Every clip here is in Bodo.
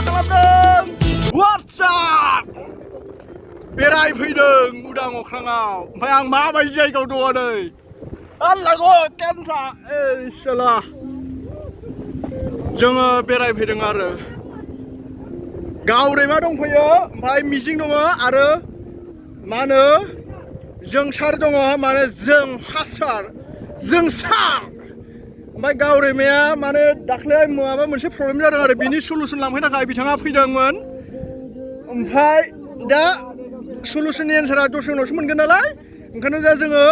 खालामदों What's up बेरायफैदों उदां अख्राङाव ओमफ्राय आं माबायदि जायगायाव दङ नै आल्लागो केनसा साला जोङो बेरायफैदों आरो गावरेमा दंफैयो ओमफ्राय मिजिं दङ आरो मा होनो जोंसार दङ माने जों हासार जों सार ओमफ्राय गावरेमाया माने दाख्लै माबा मोनसे प्रब्लेम जादों आरो बिनि सलुसन लांफैनो थाखाय बिथाङा फैदोंमोन ओमफ्राय दा सलुसननि एन्सारा दसे उनावसो मोनगोन नालाय ओंखायनो दा जोङो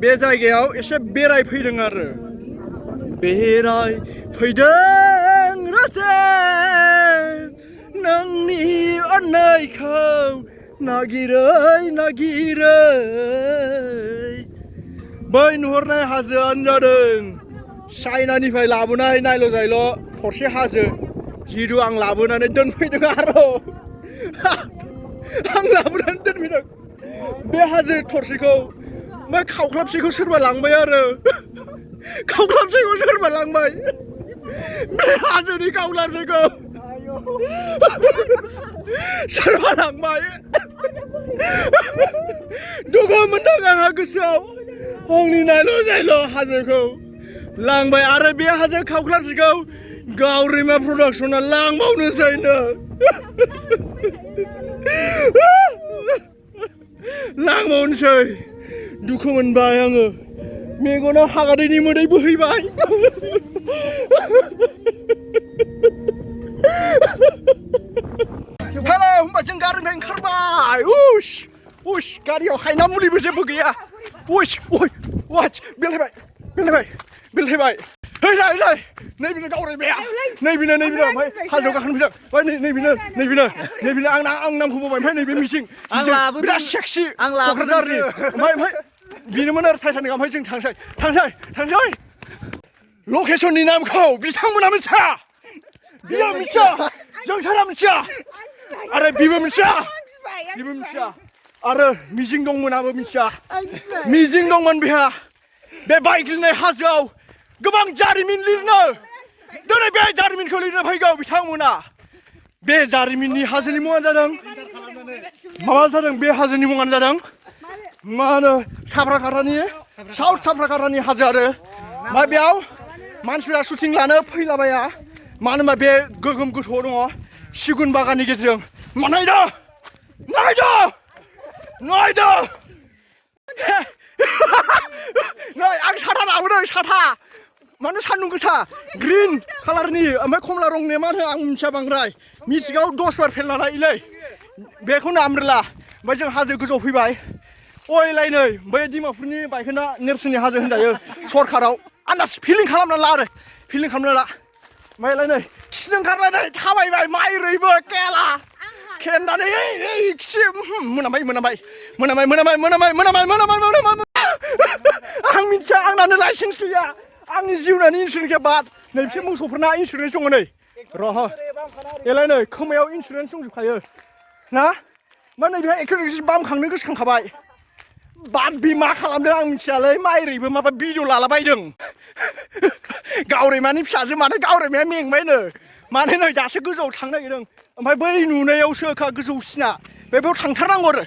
बे जायगायाव एसे बेरायफैदों आरो बेरायफैदों राजा नोंनि अननायखौ नागिरै नागिरै बै नुहुरनाय हाजोआनो जादों चाइनानिफ्राय लाबोनाय नायल' जायल' थरसे हाजो जिहेतु आं लाबोनानै दोनफैदों आरो आं लाबोनानै दोनफैदों बे हाजो थरसेखौ ओमफ्राय खावख्लाबसेखौ सोरबा लांबाय आरो खावख्लाबसेखौ सोरबा लांबाय बे हाजोनि खावख्लाबसेखौ सोरबा लांबाय दुखु मोनदों आंहा गोसोआव आंनि नायल' जायल' हाजोखौ लांबाय आरो बे हाजो खावख्लाबसेखौ गावरेमा प्रडाक्सना लांबावनोसैनो लांबावनोसै दुखु मोनबाय आङो मेगनाव हागादैनि मोदै बोहैबाय हेल' होमबा जों गारिनिफ्राय ओंखारबाय उस गारियाव हायना मुलिबो जेबो गैया बेलथायबाय है नैबेनो गावरेमाया नैबेनो ओमफ्राय हाजोआव गाखोनो फैदों नैबेनो आं नामखौ बावबाय ओमफ्राय नैबे मिजिं बिराद सेक्सि क'क्राझारनि ओमफ्राय बेनोमोन आरो टाइटानिक ओमफ्राय जों थांसै लकेसननि नामखौ बिथांमोना मिथिया बियो मिथिया जोंसारा मिथिया आरो बिबो मिथिया आरो मिजिं दंमोनाबो मिथिया मिजिं दंमोन बेहा बे बायग्लिनाय हाजोआव गोबां जारिमिन लिरनो दिनै बे जारिमिनखौ लिरनो फैगौ बिथांमोना बे जारिमिननि हाजोनि मुङानो जादों बे हाजोनि मुङानो जादों मा होनो साउथ साफ्राकारानि हाजो आरो ओमफ्राय बेयाव मानसिफोरा शुटिं लानो फैलाबाया मानो होनबा बे गोगोम गोथौआव दङ सिगुन बागाननि गेजेरजों नायदो नै आं साथा लाबोदों साथा मानो सान्दुं गोसा ग्रिन कालारनि ओमफ्राय कमला रंनि मा होनो आं मिथिया बांद्राय मिथिगाव 10 बार फेल लानायलै बेखौनो आमब्रेला ओमफ्राय जों हाजो गोजौआव फैबाय अयलायनै बै डिमापुरनि बायखोन्दा नेरसोननि हाजो होनजायो सरखाराव आन्दाज फिलिं खालामना ला ओमफ्राय नै खिनो ओंखारलायनाय थाबायबाय माइरैबो केला खेन्दानै खि मोनाबाय आं मिथिया आंनानो लाइसेन्स गैया आंनि जिउनानि इन्सुरेन्स गैया बाद नै बिसोर मोसौफोरना इन्सुरेन्स दङ नै एलाय नै खोमायाव इन्सुरेन्स दंजोबखायो ना मा नै बेहा एक्सट्रा बामखांनो गोसोखांखाबाय बाद बे मा खालामदों आं मिथियालै माइरैबो माबा भिडिअ लालाबायदों गावरेमानि फिसाजो माथो गावरेमाया मेंबायनो मानो नै दासो गोजौआव थांनो नागिरदों ओमफ्राय बै नुनायावसो गोजौसिना बेयाव थांथारनांगौ आरो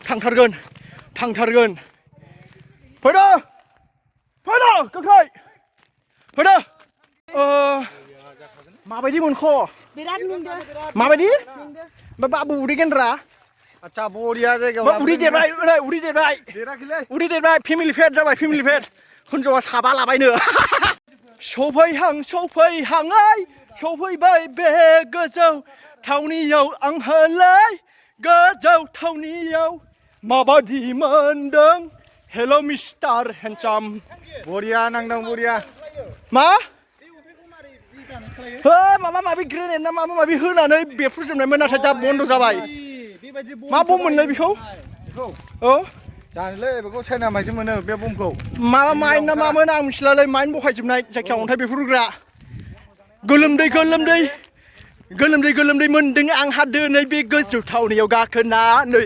थांथारगोन फैदो गोख्रै फैदो माबायदि मोनखो बिराद मोनदों माबायदि बाबु उदै गेन्द्रा आच्छा बरिया जायगायाव उदै देरबाय फेमिलि फेट जाबाय हिनजावा साबा लाबायनो सफैबाय बे गोजौ थावनियाव आंहालाय गोजौ थावनियाव माबादि मोनदों हेल' मिस्टार हेन्डसाम बरिया नांदों बरिया मा माबा माबि ग्रेनेड ना माबा माबि होनानै बेफ्रुजोबनायमोन नाथाय दा बन्द जाबाय मा बम मोनलाय बेखौ जानोलै बेखौ चाइना माइसो मोनो बे बमखौ माबा माइन ना मामोन आं मिथिलालै माइन बहायजोबनाय जायखिया अन्थाइ बेफ्रुग्रा गोलोमदै मोनदों आंहा दिनै बे गोजौ थावनियाव गाखोनानै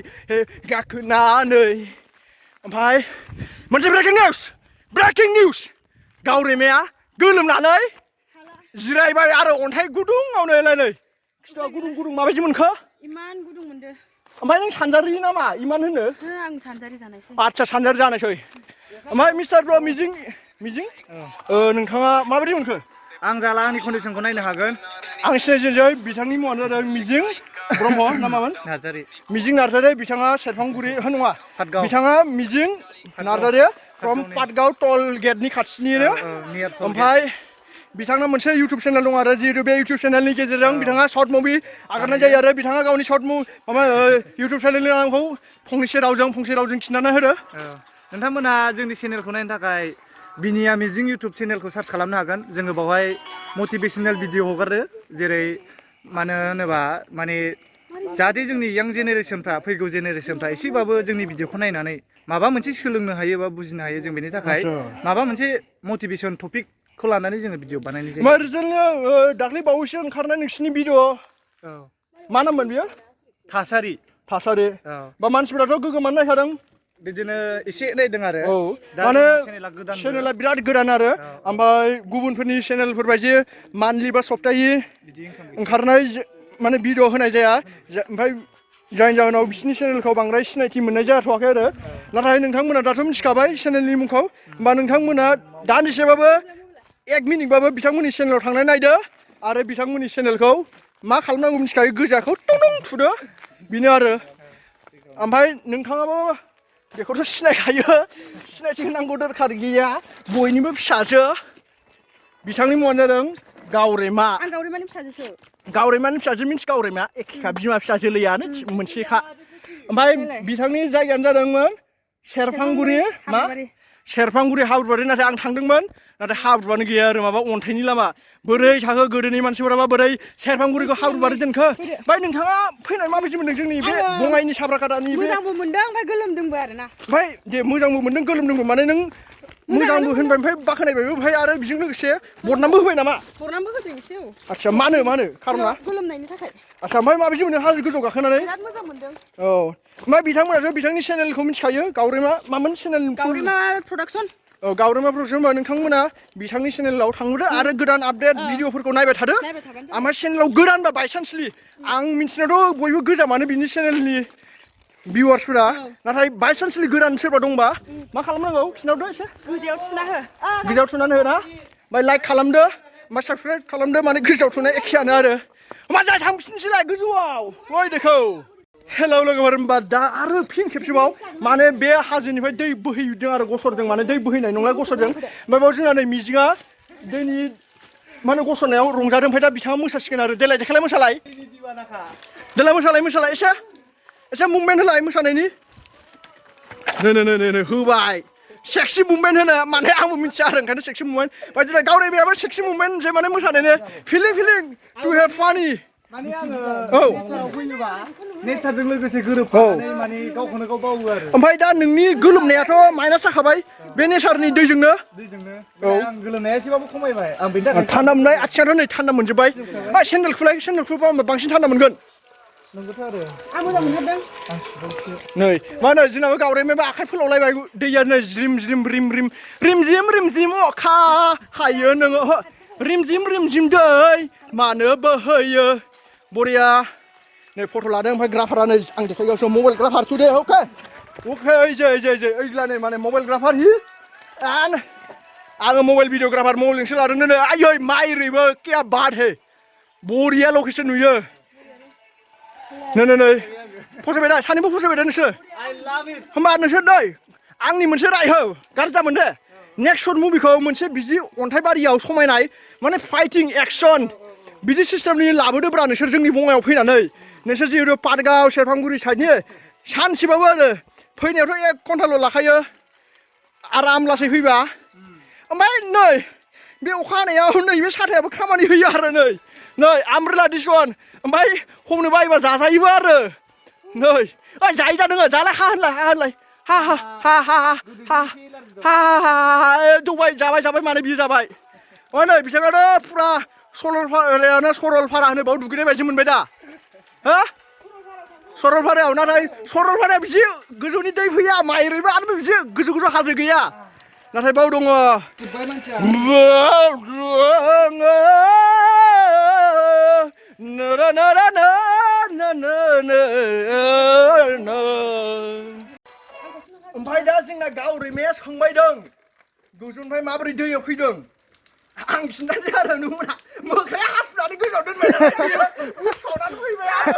ओमफ्राय मोनसे ब्रेकिं निउस गावरेमाया गोलोमनानै जिरायबाय आरो अन्थाइ गुदुङावनो नै खिथुआ गुदुं माबायदि मोनखो इमान गुदुं मोनदो ओमफ्राय नों सानजारि नामा इमान होनो आं सानजारि जानायसै आदसा सानजारि जानायसै ओमफ्राय मिस्टार ब्र मिजिं नोंथाङा माबायदि मोनखो आं जाला आंनि कन्डिसनखौ नायनो हागोन आं सिनायजेनजै बिथांनि मुङानो जादों मिजिं ब्रह्म ना मामोन नार्जारि मिजिं नार्जारि बिथाङा सेरफांगुरि नङा पाटगाव बिथाङा मिजिं नार्जारि फ्रम पाटगाव टल गेटनि खाथिनिनो ओमफ्राय बिथाङा मोनसे इउटुब चेनेल दं आरो जिहेतु बे इउटुब चेनेलनि गेजेरजों बिथाङा सर्ट मुभि आगारनाय जायो आरो बिथाङा गावनि सर्ट माबा इउटुब चेनेलनि नामखौ फंसे रावजों खिन्थाना होदो नोंथांमोना जोंनि चेनेलखौ नायनो थाखाय बिनिया मिजिं इउटुब चेनेलखौ सार्च खालामनो हागोन जोङो बावहाय मटिभेशनेल भिडिअ हगारो जेरै मानो होनोबा माने जाहाथे जोंनि यां जेनेरेसनफ्रा फैगौ जेनेरेसनफ्रा एसेबाबो जोंनि भिडिअखौ नायनानै माबा मोनसे सोलोंनो हायो बा बुजिनो हायो जों बेनि थाखाय माबा मोनसे मटिभेसन टपिकखौ लानानै जोङो भिडिअ बानायनाय जायो ओरैनो दाख्लै बावैसो ओंखारनाय नोंसिनि भिडिअ मा नाममोन बियो थासारि बा मानसिफोराथ' गोगोमानो नायखादों बिदिनो एसे नायदों आरो माने चेनेला बिराद गोदान आरो ओमफ्राय गुबुनफोरनि चेनेलफोर बायदि मान्थलि बा सप्ताहि ओंखारनाय माने भिडिअ होनाय जाया ओमफ्राय जायनि जाहोनाव बिसिनि चेनेलखौ बांद्राय सिनायथि मोननाय जाथ'वाखै आरो नाथाय नोंथांमोना दाथ' मिथिखाबाय चेनेलनि मुंखौ होमबा नोंथांमोना दान्दिसेबाबो 1 मिनिटबाबो बिथांमोननि चेनेलाव थांनानै नायदो आरो बिथांमोननि चेनेलखौ मा खालामनांगौ मिथिखायो गोजाखौ टं थुदो बेनो आरो ओमफ्राय नोंथाङाबो बेखौथ' सिनायखायो सिनायथि होनांगौ दरखार गैया बयनिबो फिसासो बिथांनि मुङानो जादों गावरेमा आं गावरेमानि फिसाजोसो गावरेमानि फिसाजो मिन्स गावरेमा एखेखा बिमा फिसा जोलैयानो मोनसेखा ओमफ्राय बिथांनि जायगायानो जादोंमोन सेरफांगुरि मा सेरफांगुरि हाब्रुबारि नाथाय आं थांदोंमोन नाथाय हाब्रुआनो गैया आरो माबा अन्थाइनि लामा बोरै थाखो गोदोनि मानसिफोराबा बोरै सेरफांगुरिखौ हाब्रुबारि दोनखो ओमफ्राय नोंथाङा फैनानै माबायदि मोनदों जोंनि बे बङाइनि साब्राकाटानि मोजांबो मोनदों ओमफ्राय गोलोमदोंबो आरोना ओमफ्राय दे मोजांबो मोनदों गोलोमदोंबो माने नों मोजांबो होनबाय ओमफ्राय बाख्नायबायबो ओमफ्राय आरो बेजों लोगोसे बदनामबो होबाय नामा बदनामबो होदों एसे आदसा मानो खारना गोलोमनायनि थाखाय आदसा ओमफ्य माबायदि मोनदों हाजो गोजौ गाखोनानै बिराद मोजां मोनदों औ ओमफ्राय बिथांमोनाथ' बिथांनि चेनेलखौ मिथिखायो गावरेमा मामोन चेनेल गावरेमा प्रडाक्सन औ गावरेमा प्रडाक्सन होनबा नोंथांमोना बिथांनि चेनेलाव थांदो आरो गोदान आपडेट भिडिअफोरखौ नायबाय थादो ओमफ्राय चेनेलाव गोदानबा बायसान्सलि आं मिथिनायाथ' बयबो गोजामानो बिनि चेनेलनि भिउवार्सफोरा नाथाय बायसान्सलि गोदान सोरबा दंबा मा खालामनांगौ खिन्थाहरदो एसे गोजौआव थुनानै हो ना ओमफ्राय लाइक खालामदो ओमफ्राय साबसक्राइब खालामदो माने गोजौआव थुनाय एखेयानो आरो मा जाय थांफिननोसैलाय गोजौआव ओइ देखौ हेलौ लोगोफोर होमबा दा आरो फिन खेबसेबाव माने बे हाजोनिफ्राय दै बोहैदों आरो गसरदों माने दै बोहैनाय नंला गसरदों ओमफ्राय बाव जोंहा नै मिजिङा दैनि मा होनो गसरनायाव रंजादों ओमफ्राय दा बिथाङा मोसासिगोन आरो देलाय देखायलाय मोसालाय एसे मुभमेन्ट होलाय मोसानायनि नै होबाय सेक्सि मुभमेन्ट होनो माने आंबो मिथिया आरो ओंखायनो सेक्सि मुभमेन्ट बायदि गावरेमायाबो सेक्सि मुभमेन्ट जे माने मोसानायनि फिलिं टु हेभ फानि माने आङो नेचाराव फैयोबा नेचारजों लोगोसे गोरोबफानानै माने गावखौनो गाव बावो आरो ओमफ्राय दा नोंनि गोलोमनायाथ' माइनास जाखाबाय बे नेचारनि दैजोंनो औ आं गोलोमनाया एसेबाबो खमायबाय आं बेनि थाखाय थान्दा मोननाय आथिङाथ' नै थान्दा मोनजोब्बाय सेन्देल खुलबा बांसिन थान्दा मोनगोन नंगौथ' आरो आं मोजां मोनथारदों नै मा होनो जोंनाबो गावरेमायाबो आखाइ फोलावलायबाय दैया नै ज्रिम रिमजिम अखा हायो नोङो रिमजिम दै मानो बोहैयो बरिया नै फट' लादों ओमफ्राय ग्राफारा नै आं देखायगासिनो मबाइल ग्राफार टुडे अके जै ओइला नै माने मबाइल ग्राफार हिज एन्ड आङो मबाइल भिडिअग्राफार मबाइलजोंसो लादों नै आयै माइरैबो क्या बात हे बरिया लकेसन नुयो नै फसायबाय दा सानैबो फसायबाय दा नोंसोर होमबा नोंसोर नै आंनि मोनसे राय हो गाज्रि जामोन दे नेक्स्ट शर्ट मुभिखौ मोनसे बिदि अन्थाइबारियाव समायनाय माने फाइटिं एक्सन बिदि सिस्टेमनि लाबोदोब्रा नोंसोर जोंनि बङाइयाव फैनानै नोंसोर जिहेतु पाटगाव सेरफांगुरि साइडनि सानसेबाबो आरो फैनायावथ' 1 घन्टाल' लाखायो आराम लासै फैबा ओमफ्राय नै बे अखा हानायाव नैबे साथायाबो खामानि होयो आरो नै आमब्रेला दिसन ओमफ्राय हमनो बायोबा जाजायोबो आरो नै ओइ जायो दा नोङो जालाय हा होनलाय जौबाय जाबाय माने बियो जाबाय ओमफ्राय नै बिथाङाथ' फुरा सरलपारा होनो बाव दुगैनाय बायदि मोनबाय दा हो सरलपारायाव नाथाय सरलपारायाव बिदि गोजौनि दै फैया माइरैबो आरो बिदि गोजौ हाजो गैया नाथाय बाव दङ जोब्बाय मानसिया बाव दङ नरा नरा ना ना ना ना ओमफ्राय दा जोंना गाव रैमाया सोंबाय दं गोजौनिफ्राय माबोरै दैया फैदों आं खिन्थानोसै आरो नुमोना मोखाया हासुनानै गोजाव दोनबाय उसावनानै फैबाय आरो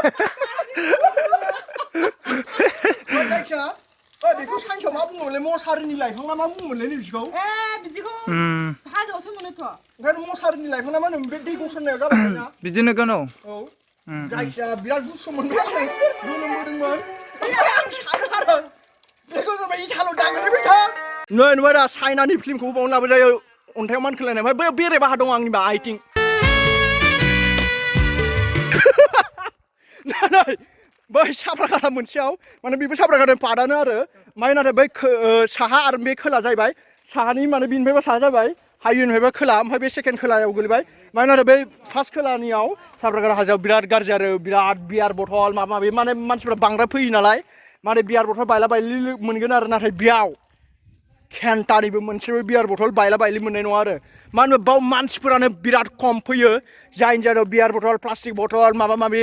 जायखिया बेखौ साइन्सआव मा बुङोमोनलाय मसारिनि लाइफां ना मा बुङोमोनलाय नैबिखौ बिदिखौ हाजोआवसो मोनोथ' ओंखायनो मसारिनि लाइफां ना मा होनो बे दै गसरनायाव जाबाय ना बिदिनो गानो औ जायखिया बिराद गुसु मोनबाय आरो गोलोमबोदोंमोन ओमफ्राय आं सानो आरो बेखौ जों इटाल' दागोलैबाय था नै नुबाय दा चाइनानि फिल्मखौबो बावनो लाबो जायो अन्थाइयाव मानखोलायनाय ओमफ्राय बै बेरे बाहा दं आंनिबा आइथिं नै बै साफ्राखाथा मोनसेयाव माने बेबो साफ्राखाथा पार्टआनो आरो ओमफ्राय नाथाय बै साहा आरो बे खोला जाहैबाय साहानि माने बिनिफ्रायबा साहा जाबाय हाइवेनिफ्रायबा खोला ओमफ्राय बे सेकेन्ड खोलायाव गोलैबाय ओमफ्राय नाथाय बै फार्स्ट खोलानियाव साफ्राखाथा हाजोआव बिराद गाज्रि आरो बिराद बियार बथल माबा माबि माने मानसिफ्रा बांद्राय फैयो नालाय माने बियार बथल बायला बायलि मोनगोन आरो नाथाय बेयाव खेन्टानिबो मोनसेबो बियार बथल बायला बायलि मोननाय नङा आरो मानो होनबा बाव मानसिफोरानो बिराद खम फैयो जायनि जाहोनाव बियार बथल प्लास्टिक बथल माबा माबि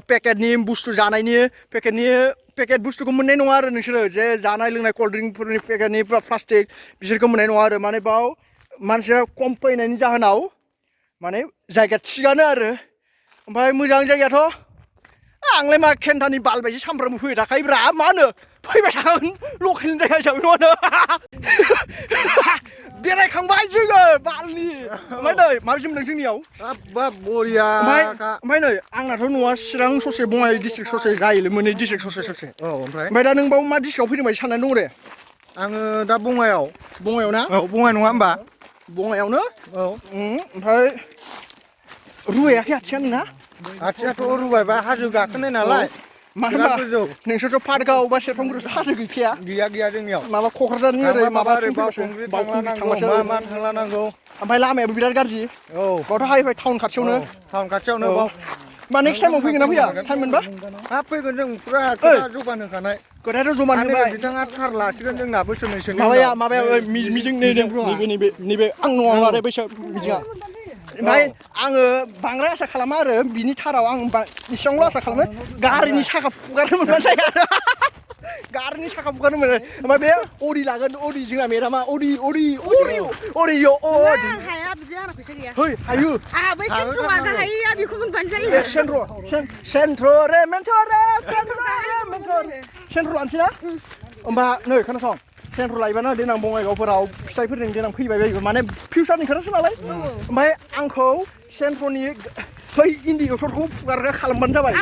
पेकेटनि बुस्थु जानायनि पेकेट बुस्थुखौ मोननाय नङा आरो नोंसोरो जे जानाय लोंनाय कल्ड्रिंकफोरनि पेकेटनि प्लास्टिक बिसोरखौ मोननाय नङा आरो माने बाव मानसिया खम फैनायनि जाहोनाव माने जायगाया थिगानो आरो ओमफ्राय मोजां जायगायाथ' आंलाय मा खेन्टानि बाल बायदि सामफ्रामबो फैबाय थाखायोब्रा मा होनो फैबाय थागोन लकेलनि जायगा हिसाबै नङा बेरायखांबाय जोङो बालनि ओमफ्राय नै माबि मोनदों जोंनियाव बाब बरिया ओमफ्राय नै आंनाथ' न'आ चिरां ससे बङाइ डिस्ट्रिक्ट ससे जायोलै मोननै डिस्ट्रिक्ट ससे औ ओमफ्राय दा नों बाव मा डिस्ट्रिक्टआव फैदों बायदि साननानै दं रे आङो दा बङाइआव ना औ बङाइ नङा होमबा बङाइआवनो औ ओमफ्राय रुवायाखै आथिया नोंना आथियाथ' रुबायबा हाजो गाखोनाय नालाय मानोबा नोंसोरथ' पार्कआव बा सेरफांफोरावथ' हाजो गैखाया गैया जोंनियाव माबा क'क्राझारनि ओरै माबा ओरै बावखुंग्रि थांलानांगौ मा थांलानांगौ ओमफ्राय लामायाबो बिराद गाज्रि औ बावथ' हाइफाइ टाउन खाथियावनो बाव मा नेक्स्ट टाइमाव फैगोन ना फैया टाइम मोनबा हाब फैगोन जों फुरा खोथा जौगानो होखानाय खोथायाथ' जमा होबाय बिथाङा थार लासिगोन जोंना बोसोरनैसोनि माबाया मिजिं नैबे आं नङा आरो बैसो मिजिङा ओमफ्राय आङो बांद्राय आसा खालामा आरो बिनि थाराव आं इसेबांल' आसा खालामो गारिनि साखा फुगारनो मोनबानो जायो आरो गारिनि साखा फुगारनो मोनो ओमफ्राय बे अरि लागोन अरि जोंना मेदामा अरि हाया बिदि आंना फैसा गैया है हायो बै सेन्ट्र'आ गाहाया बेखौ मोनबानो जायो सेन्ट्र' लानोसै ना होमबा नै खोनासं सेन्ट्र' लायोबानो देनां बङाइगावफोराव फिथाइफोरजों देनां फैबाय बायो माने फिउचारनि खोथासो नालाय ओमफ्राय आंखौ सेन्ट्र'नि बै इन्डिकेटरखौ फुगारग्रा खालामबानो जाबाय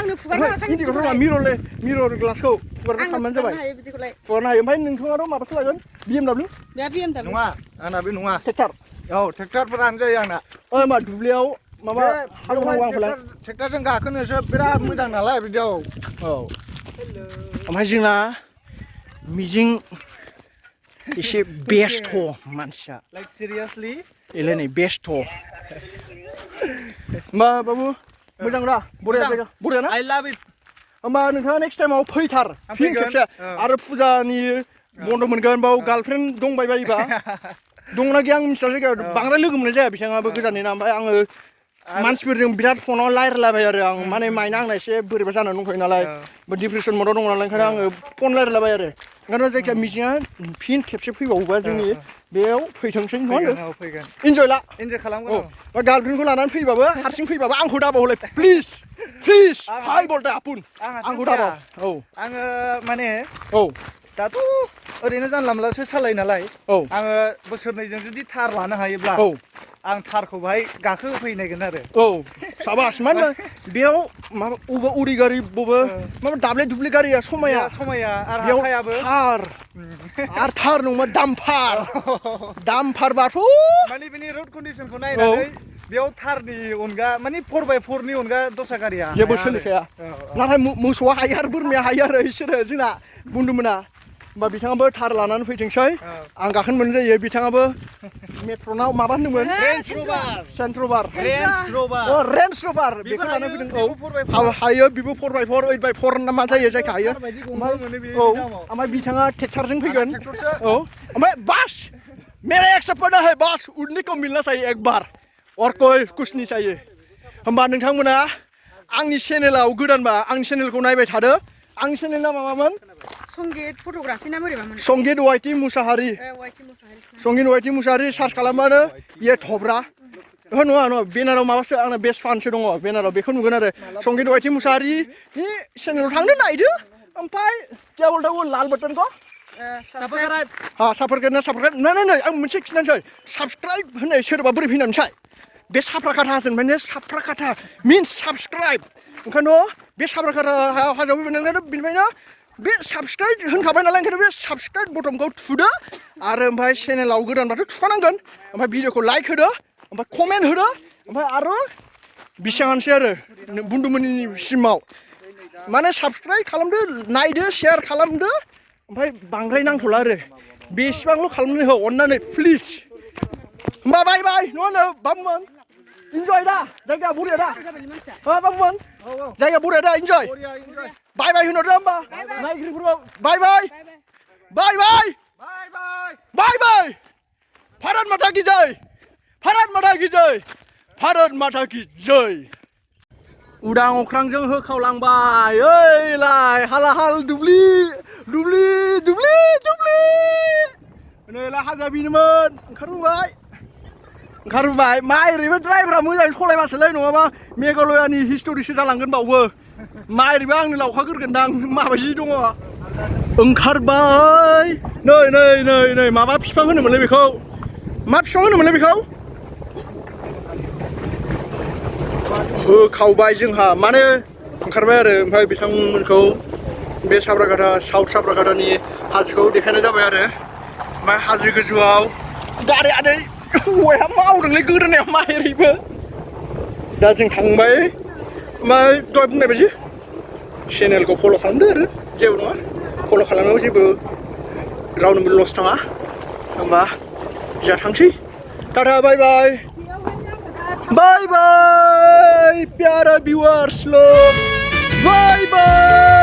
इन्डिकेटर मा मिरर ग्लासखौ फुगारग्रा खालामबानो जाबाय फुगारनो हायो ओमफ्राय नोंथाङाथ' माबासो लागोन BMW नङा आंना बे नङा ट्रेक्टर औ ट्रेक्टरफोरानो जायो आंना मा दुब्लियाव माबा हालेवनांगौ आंखौलाय ट्रेक्टरजों गाखोनोसो बिराद मोजां नालाय बिदियाव औ ओमफ्राय जोंना मिजिं एसे बेस्थ' मानसिया लाइक सिरियासलि एलाय नै बेस्थ' होमबा बाबु मोजां दा बरिया ना आइ लाभ इट होमबा नोंथाङा नेक्स्ट टाइमाव फैथार फिन खेबसे आरो फुजानि बन्द' मोनगोन बाव गार्लफ्रेन्ड दंबाय बायोबा दंना गैया आं मिथिया जायगायाव बांद्राय लोगो मोननाय जाया बिथाङाबो गोजाननि ना ओमफ्राय आङो मानसिफोरजों बिराद फनाव रायज्लायलाबाय आरो आं माने माइना आंना एसे बोरैबा जानानै दंखायो नालाय डिप्रेसन मोदाव दं नालाय ओंखायनो आङो फन रायज्लायलाबाय आरो ओंखायनो जायखिया मिजिङा फिन खेबसे फैबावोबा जोंनि बेयाव फैथोंसै नङा होनदों इन्जय खालामगोन गार्लफ्रेन्डखौ लानानै फैबाबो हारसिं फैबाबो आंखौ दाबाव हले प्लिज हाय बलटा आपुन आंखौ दाबाव औ आङो माने औ दाथ' ओरैनो जानला मोनलासो सालायो नालाय औ आङो बोसोरनैजों जुदि थार लानो हायोब्ला आं थारखौ बाहाय गाखोफैनायगोन आरो औ साबास मानो बेयाव माबा अबेबा उरि गारि बबेबा माबा दाब्ले दुब्ले गारिया समाया आरो बेयाव हाथायाबो थार नङा दामफारबाथ' माने बिनि रड कन्डिसनखौ नायनानै बेयाव थारनि अनगा माने 4x4 नि अनगा दस्रा गारिया जेबो सोलिखाया नाथाय मोसौआ हायो आरो बोरमाया हायो आरो बिसोरो जोंना बुन्दुमोना होमबा बिथाङाबो थार लानानै फैथोंसै आं गाखोनो मोन जायो बिथाङाबो मेट्र'नाव माबा होनदोंमोन रेन्ज रभार बेखौ लानानै फैदों औ हायो बेबो 4x4 8x4 ना मा जायो जायखा हायो ओमफ्राय बिथाङा ट्रेक्टरजों फैगोन औ ओमफ्राय बास मेरा एक्सेप्ट करना है बस उन्हीं को मिलना चाहिए एक बार और कोई कुछ नहीं चाहिए होमबा नोंथांमोना आंनि चेनेलाव गोदानबा आंनि चेनेलखौ नायबाय थादो आंनि चेनेलना माबामोन संगीत फट'ग्राफि ना बोरैबामोन संगीत वाइटि मुसाहारि वाइटि मोसाहारि संगीत वाइटि मुसाहारि सार्च खालामबानो ये थब्रा ओहो नङा नङा बेनाराव माबासो आंना बेस्ट फानसो दङ बेनाराव बेखौ नुगोन आरो संगीत वाइटि मुसाहारिनि चेनेलाव थांदो नायदो ओमफ्राय केबल दाव लाल बटनखौ साबस्क्राइब हाँ सापर्ट नहीं आं मोनसे खिन्थानोसै साबस्क्राइब होननाय सोदोबा बोरै फैनानैसाय बे साफ्राकाटाजों माने साफ्राकाटा मिन्स साबस्क्राइब ओंखायनोथ' बे साफ्राकाटा हाजोआव फैनानै बेनिफ्रायनो बे साबस्क्राइब होनखाबाय नालाय ओंखायनो बे साबस्क्राइब बटनखौ थुदो आरो ओमफ्राय चेनेलाव गोदानबाथ' थुफानांगोन ओमफ्राय भिडिअखौ लाइक होदो ओमफ्राय कमेन्ट होदो ओमफ्राय आरो बेसेबांसै आरो बुन्दुमोननि सिमाव माने साबस्क्राइब खालामदो नायदो शेयार खालामदो ओमफ्राय बांद्राय नांथ'ला आरो बेसेबांल' खालामनानै हो अननानै प्लिज होमबा बाय बाय न'आवनो बाबुमोन इन्जय दा जायगाया बरिया दा बाबुमोन जायगाया बरिया दा इन्जय बाय बाय होनहरदो होमबा नायगिरिफोरखौ बाय बाय बाय बाय बाय बाय भारत माता की जय भारत माता की जय भारत माता की जय उदां अख्रांजों होखावलांबाय ओइलाय हालाहाल दुब्लि दुब्लि दुब्लि दुब्लि नैलाय हाजाबिनोमोन ओंखारबोबाय मा ओरैबो ड्राइभारा मोजाङै सलायबासोलै नङाबा मेघालयानि हिस्ट'रिसो जालांगोन बावबो मा ओरैबो आंनो लावखागोरगोनदां माबायदि दङ ओंखारबाय नै नै नै नै माबा बिफां होनोमोनलै बेखौ मा बिफां होनोमोनलै बेखौ होखावबाय जोंहा माने ओंखारबाय आरो ओमफ्राय बिथांमोनखौ बे साफ्राकाटा साउथ साफ्राकाटानि हाजोखौ देखायनाय जाबाय आरो ओमफ्राय हाजो गोजौआव गारियादै हौवाया मावदोंलै गोदोनायाव मा ओरैबो दा जों थांबाय ओमफ्राय दहाय बुंनाय बायदि चेनेलखौ फल' खालामदो आरो जेबो नङा फल' खालामनायाव जेबो रावनोबो लस थाङा होमबा जोंहा थांसै टाटा बाय बाय बाय बाय प्यारा व्यूअर्स लोग बाय बाय